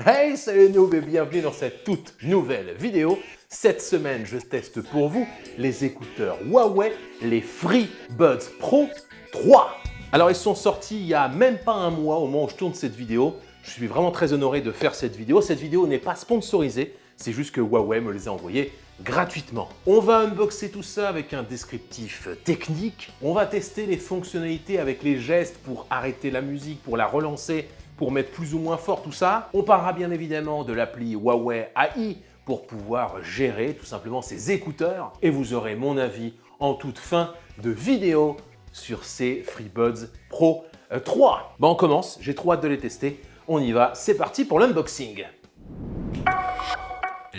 Hey, salut les noobs et bienvenue dans cette toute nouvelle vidéo. Cette semaine, je teste pour vous les écouteurs Huawei, les FreeBuds Pro 3. Alors, ils sont sortis il y a même pas un mois au moment où je tourne cette vidéo. Je suis vraiment très honoré de faire cette vidéo. Cette vidéo n'est pas sponsorisée, c'est juste que Huawei me les a envoyés gratuitement. On va unboxer tout ça avec un descriptif technique. On va tester les fonctionnalités avec les gestes pour arrêter la musique, pour la relancer, pour mettre plus ou moins fort tout ça. On parlera bien évidemment de l'appli Huawei AI pour pouvoir gérer tout simplement ces écouteurs. Et vous aurez mon avis en toute fin de vidéo sur ces FreeBuds Pro 3. Bon, on commence, j'ai trop hâte de les tester. On y va, c'est parti pour l'unboxing.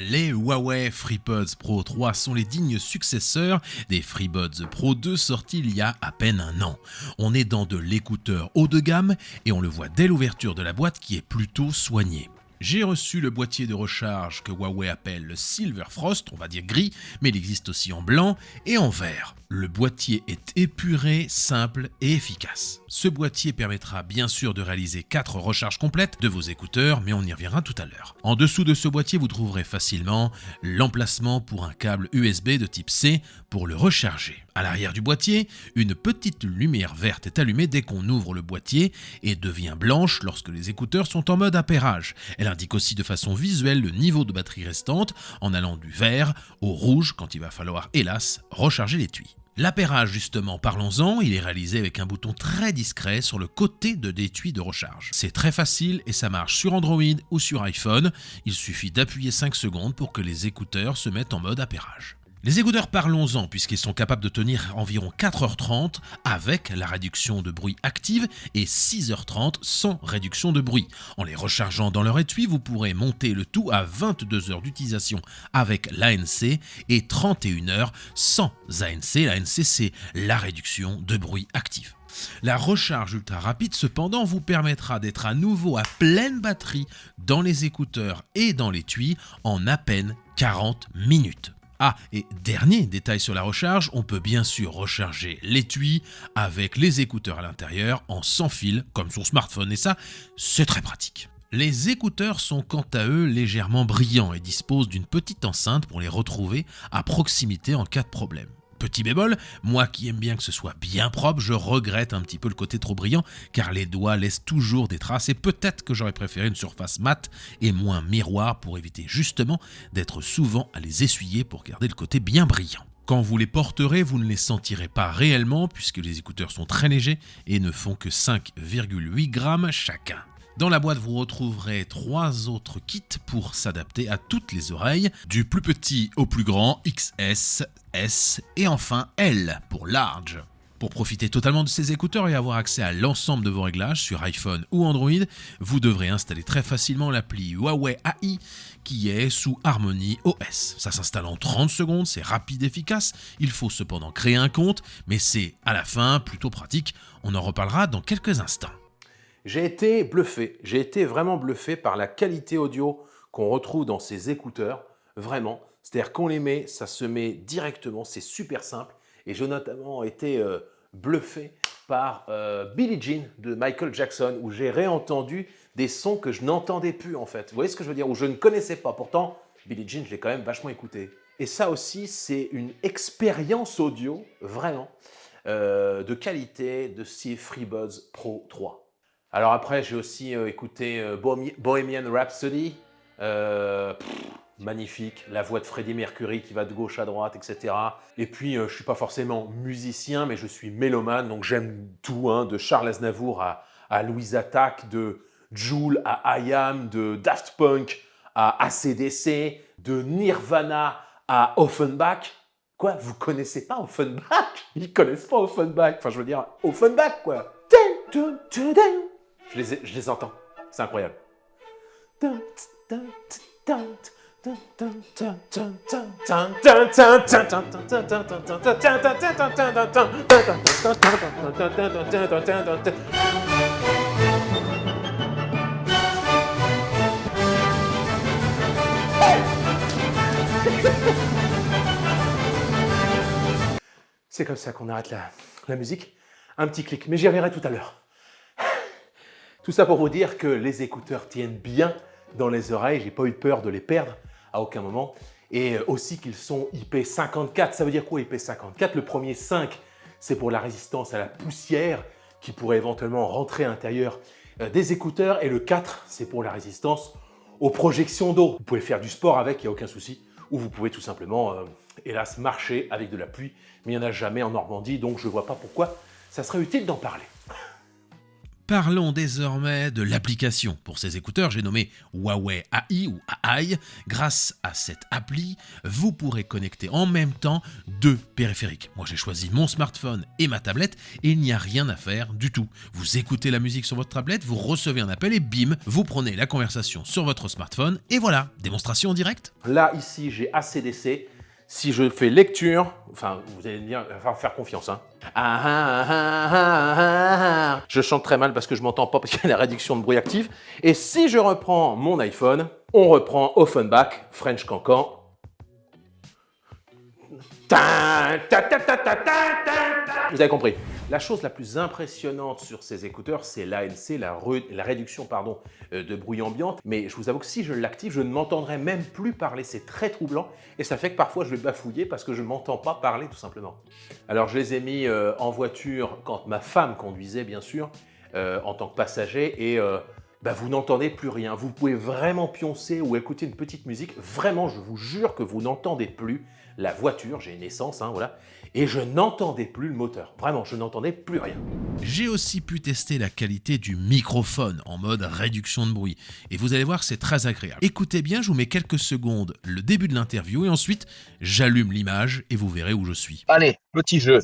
Les Huawei FreeBuds Pro 3 sont les dignes successeurs des FreeBuds Pro 2 sortis il y a à peine un an. On est dans de l'écouteur haut de gamme et on le voit dès l'ouverture de la boîte qui est plutôt soigné. J'ai reçu le boîtier de recharge que Huawei appelle le Silver Frost, on va dire gris, mais il existe aussi en blanc et en vert. Le boîtier est épuré, simple et efficace. Ce boîtier permettra bien sûr de réaliser 4 recharges complètes de vos écouteurs, mais on y reviendra tout à l'heure. En dessous de ce boîtier, vous trouverez facilement l'emplacement pour un câble USB de type C pour le recharger. À l'arrière du boîtier, une petite lumière verte est allumée dès qu'on ouvre le boîtier et devient blanche lorsque les écouteurs sont en mode appairage. Elle indique aussi de façon visuelle le niveau de batterie restante en allant du vert au rouge quand il va falloir, hélas, recharger l'étui. L'appairage justement, parlons-en, il est réalisé avec un bouton très discret sur le côté de l'étui de recharge. C'est très facile et ça marche sur Android ou sur iPhone. Il suffit d'appuyer 5 secondes pour que les écouteurs se mettent en mode appairage. Les écouteurs, parlons-en, puisqu'ils sont capables de tenir environ 4h30 avec la réduction de bruit active et 6h30 sans réduction de bruit. En les rechargeant dans leur étui, vous pourrez monter le tout à 22 heures d'utilisation avec l'ANC et 31 heures sans ANC. L'ANC, c'est la réduction de bruit active. La recharge ultra rapide cependant vous permettra d'être à nouveau à pleine batterie dans les écouteurs et dans l'étui en à peine 40 minutes. Ah, et dernier détail sur la recharge, on peut bien sûr recharger l'étui avec les écouteurs à l'intérieur en sans fil, comme son smartphone, et ça, c'est très pratique. Les écouteurs sont quant à eux légèrement brillants et disposent d'une petite enceinte pour les retrouver à proximité en cas de problème. Petit bémol, moi qui aime bien que ce soit bien propre, je regrette un petit peu le côté trop brillant car les doigts laissent toujours des traces et peut-être que j'aurais préféré une surface mate et moins miroir pour éviter justement d'être souvent à les essuyer pour garder le côté bien brillant. Quand vous les porterez, vous ne les sentirez pas réellement puisque les écouteurs sont très légers et ne font que 5,8 grammes chacun. Dans la boîte, vous retrouverez 3 autres kits pour s'adapter à toutes les oreilles, du plus petit au plus grand, XS, S et enfin L pour large. Pour profiter totalement de ces écouteurs et avoir accès à l'ensemble de vos réglages sur iPhone ou Android, vous devrez installer très facilement l'appli Huawei AI qui est sous Harmony OS. Ça s'installe en 30 secondes, c'est rapide et efficace, il faut cependant créer un compte, mais c'est à la fin plutôt pratique, on en reparlera dans quelques instants. J'ai été vraiment bluffé par la qualité audio qu'on retrouve dans ces écouteurs, vraiment. C'est-à-dire qu'on les met, ça se met directement, c'est super simple. Et j'ai notamment été bluffé par Billie Jean de Michael Jackson, où j'ai réentendu des sons que je n'entendais plus en fait. Vous voyez ce que je veux dire? Où je ne connaissais pas. Pourtant, Billie Jean, je l'ai quand même vachement écouté. Et ça aussi, c'est une expérience audio, vraiment, de qualité de ces FreeBuds Pro 3. Alors après, j'ai aussi écouté Bohemian Rhapsody, magnifique, la voix de Freddie Mercury qui va de gauche à droite, etc. Et puis, je ne suis pas forcément musicien, mais je suis mélomane, donc j'aime tout, hein, de Charles Aznavour à Louise Attaque, de Jul à I Am, de Daft Punk à AC/DC, de Nirvana à Offenbach. Quoi, vous connaissez pas Offenbach? Ils connaissent pas Offenbach, enfin je veux dire, Offenbach quoi. Je les entends, c'est incroyable. C'est comme ça qu'on arrête la musique. Un petit clic, mais j'y reviendrai tout à l'heure. Tout ça pour vous dire que les écouteurs tiennent bien dans les oreilles, j'ai pas eu peur de les perdre à aucun moment. Et aussi qu'ils sont IP54. Ça veut dire quoi IP54? Le premier 5, c'est pour la résistance à la poussière qui pourrait éventuellement rentrer à l'intérieur des écouteurs. Et le 4, c'est pour la résistance aux projections d'eau. Vous pouvez faire du sport avec, il n'y a aucun souci. Ou vous pouvez tout simplement, hélas, marcher avec de la pluie. Mais il n'y en a jamais en Normandie, donc je ne vois pas pourquoi ça serait utile d'en parler. Parlons désormais de l'application. Pour ces écouteurs, j'ai nommé Huawei AI ou AI. Grâce à cette appli, vous pourrez connecter en même temps deux périphériques. Moi, j'ai choisi mon smartphone et ma tablette et il n'y a rien à faire du tout. Vous écoutez la musique sur votre tablette, vous recevez un appel et bim, vous prenez la conversation sur votre smartphone et voilà, démonstration en direct. Là, ici, j'ai ACDC. Si je fais lecture, enfin, vous allez me dire, il va falloir faire confiance. Hein. Je chante très mal parce que je m'entends pas parce qu'il y a la réduction de bruit active. Et si je reprends mon iPhone, on reprend Offenbach, French Cancan. Vous avez compris. La chose la plus impressionnante sur ces écouteurs, c'est l'ANC, la réduction de bruit ambiant. Mais je vous avoue que si je l'active, je ne m'entendrai même plus parler. C'est très troublant et ça fait que parfois je vais bafouiller parce que je ne m'entends pas parler tout simplement. Alors je les ai mis en voiture quand ma femme conduisait bien sûr, en tant que passager et vous n'entendez plus rien. Vous pouvez vraiment pioncer ou écouter une petite musique. Vraiment, je vous jure que vous n'entendez plus la voiture. J'ai une essence, hein, voilà. Et je n'entendais plus le moteur. Vraiment, je n'entendais plus rien. J'ai aussi pu tester la qualité du microphone en mode réduction de bruit. Et vous allez voir, c'est très agréable. Écoutez bien, je vous mets quelques secondes le début de l'interview et ensuite, j'allume l'image et vous verrez où je suis. Allez, petit jeu.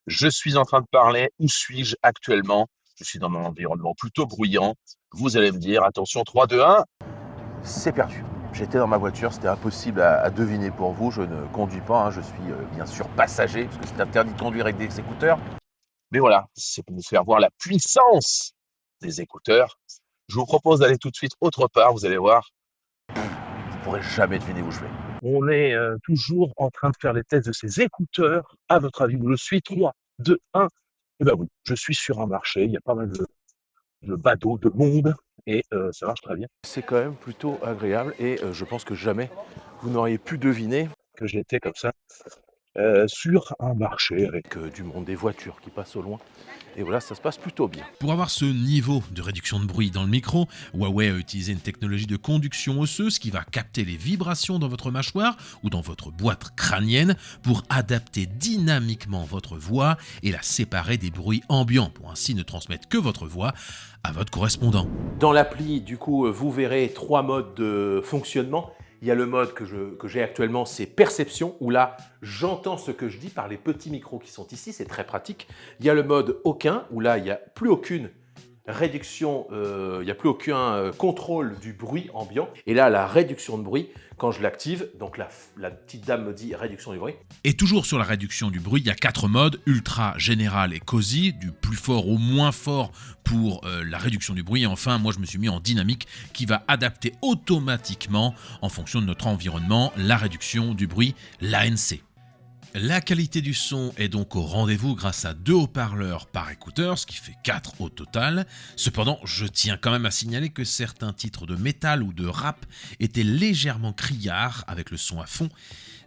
Je suis en train de parler. Où suis-je actuellement? Je suis dans mon environnement plutôt bruyant. Vous allez me dire, attention, 3, 2, 1. C'est perdu. J'étais dans ma voiture, c'était impossible à deviner pour vous. Je ne conduis pas, hein, je suis bien sûr passager, parce que c'est interdit de conduire avec des écouteurs. Mais voilà, c'est pour vous faire voir la puissance des écouteurs. Je vous propose d'aller tout de suite autre part, vous allez voir. Vous ne pourrez jamais deviner où je vais. On est toujours en train de faire les tests de ces écouteurs. À votre avis, où je suis? 3, 2, 1. Eh bien oui, je suis sur un marché, il y a pas mal de bateaux, de monde, et ça marche très bien. C'est quand même plutôt agréable et je pense que jamais vous n'auriez pu deviner Que j'étais comme ça sur un marché avec du monde des voitures qui passe au loin. Et voilà, ça se passe plutôt bien. Pour avoir ce niveau de réduction de bruit dans le micro, Huawei a utilisé une technologie de conduction osseuse qui va capter les vibrations dans votre mâchoire ou dans votre boîte crânienne pour adapter dynamiquement votre voix et la séparer des bruits ambiants pour ainsi ne transmettre que votre voix à votre correspondant. Dans l'appli, du coup, vous verrez 3 modes de fonctionnement. Il y a le mode que j'ai actuellement, c'est perception, où là, j'entends ce que je dis par les petits micros qui sont ici, c'est très pratique. Il y a le mode aucun, où là, il n'y a plus aucune réduction, il n'y a plus aucun contrôle du bruit ambiant. Et là, la réduction de bruit, quand je l'active, donc la petite dame me dit réduction du bruit. Et toujours sur la réduction du bruit, il y a 4 modes, ultra, général et cosy, du plus fort au moins fort pour la réduction du bruit. Et enfin, moi je me suis mis en dynamique qui va adapter automatiquement en fonction de notre environnement la réduction du bruit, l'ANC. La qualité du son est donc au rendez-vous grâce à 2 haut-parleurs par écouteur, ce qui fait 4 au total. Cependant, je tiens quand même à signaler que certains titres de métal ou de rap étaient légèrement criards avec le son à fond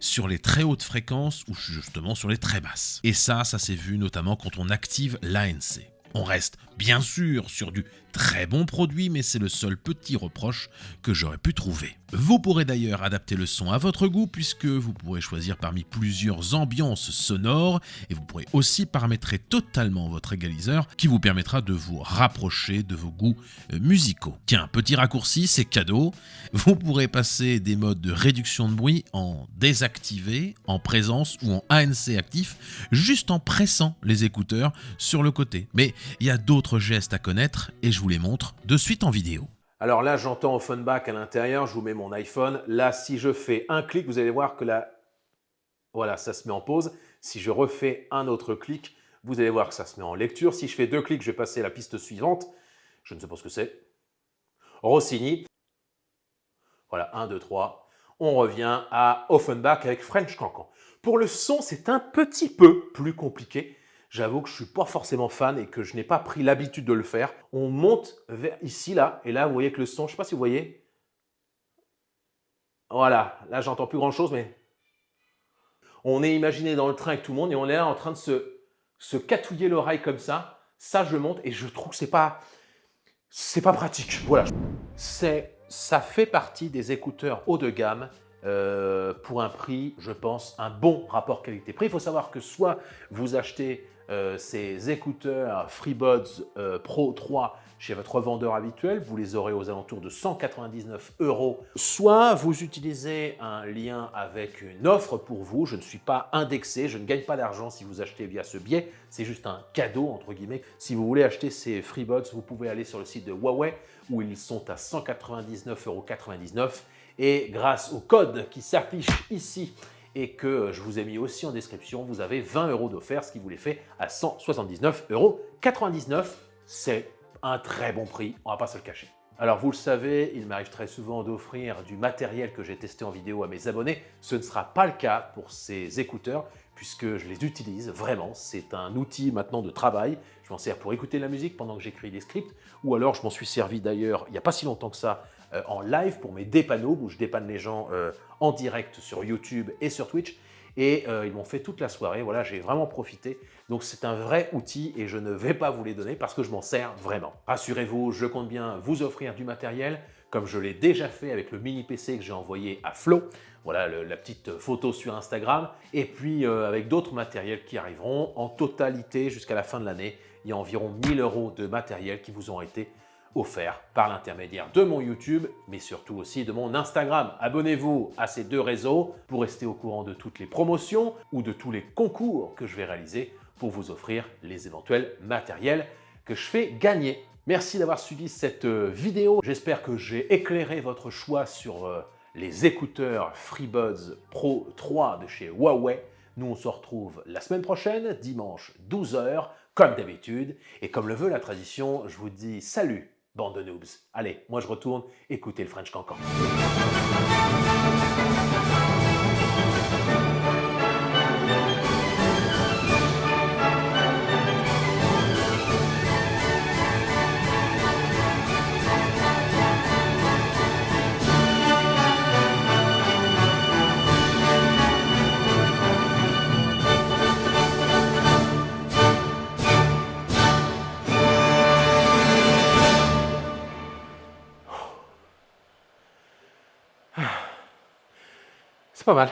sur les très hautes fréquences ou justement sur les très basses. Et ça s'est vu notamment quand on active l'ANC. On reste bien sûr sur du très bon produit, mais c'est le seul petit reproche que j'aurais pu trouver. Vous pourrez d'ailleurs adapter le son à votre goût puisque vous pourrez choisir parmi plusieurs ambiances sonores et vous pourrez aussi paramétrer totalement votre égaliseur qui vous permettra de vous rapprocher de vos goûts musicaux. Tiens, petit raccourci, c'est cadeau. Vous pourrez passer des modes de réduction de bruit en désactivé, en présence ou en ANC actif juste en pressant les écouteurs sur le côté. Mais il y a d'autres gestes à connaître et je vous les montre de suite en vidéo. Alors là, j'entends Offenbach à l'intérieur, je vous mets mon iPhone. Là, si je fais un clic, vous allez voir que là, voilà, ça se met en pause. Si je refais un autre clic, vous allez voir que ça se met en lecture. Si je fais 2 clics, je vais passer à la piste suivante. Je ne sais pas ce que c'est. Rossini. Voilà, 1, 2, 3. On revient à Offenbach avec French Cancan. Pour le son, c'est un petit peu plus compliqué. J'avoue que je ne suis pas forcément fan et que je n'ai pas pris l'habitude de le faire. On monte vers ici, là, et là, vous voyez que le son, je ne sais pas si vous voyez, Voilà, là j'entends plus grand chose, mais on est imaginé dans le train avec tout le monde et on est là en train de se catouiller l'oreille comme ça. Ça, je monte et je trouve que c'est pas pratique. Voilà. Ça fait partie des écouteurs haut de gamme pour un prix, je pense, un bon rapport qualité-prix. Il faut savoir que soit vous achetez ces écouteurs FreeBuds Pro 3 chez votre vendeur habituel, vous les aurez aux alentours de 199 €. Soit vous utilisez un lien avec une offre pour vous. Je ne suis pas indexé, je ne gagne pas d'argent si vous achetez via ce biais. C'est juste un cadeau, entre guillemets. Si vous voulez acheter ces FreeBuds, vous pouvez aller sur le site de Huawei où ils sont à 199,99 € et grâce au code qui s'affiche ici et que je vous ai mis aussi en description, vous avez 20 € d'offert, ce qui vous les fait à 179,99 €. C'est un très bon prix, on ne va pas se le cacher. Alors vous le savez, il m'arrive très souvent d'offrir du matériel que j'ai testé en vidéo à mes abonnés. Ce ne sera pas le cas pour ces écouteurs puisque je les utilise vraiment. C'est un outil maintenant de travail. Je m'en sers pour écouter de la musique pendant que j'écris des scripts ou alors je m'en suis servi d'ailleurs il n'y a pas si longtemps que ça en live pour mes dépanneaux où je dépanne les gens en direct sur YouTube et sur Twitch. Et ils m'ont fait toute la soirée, voilà, j'ai vraiment profité. Donc c'est un vrai outil et je ne vais pas vous les donner parce que je m'en sers vraiment. Rassurez-vous, je compte bien vous offrir du matériel comme je l'ai déjà fait avec le mini PC que j'ai envoyé à Flo. Voilà la petite photo sur Instagram. Et puis avec d'autres matériels qui arriveront en totalité jusqu'à la fin de l'année. Il y a environ 1000 € de matériel qui vous ont été offert par l'intermédiaire de mon YouTube, mais surtout aussi de mon Instagram. Abonnez-vous à ces deux réseaux pour rester au courant de toutes les promotions ou de tous les concours que je vais réaliser pour vous offrir les éventuels matériels que je fais gagner. Merci d'avoir suivi cette vidéo. J'espère que j'ai éclairé votre choix sur les écouteurs FreeBuds Pro 3 de chez Huawei. Nous, on se retrouve la semaine prochaine, dimanche 12 h, comme d'habitude. Et comme le veut la tradition, je vous dis salut, bande de noobs. Allez, moi je retourne écouter le French Cancan. C'est pas mal.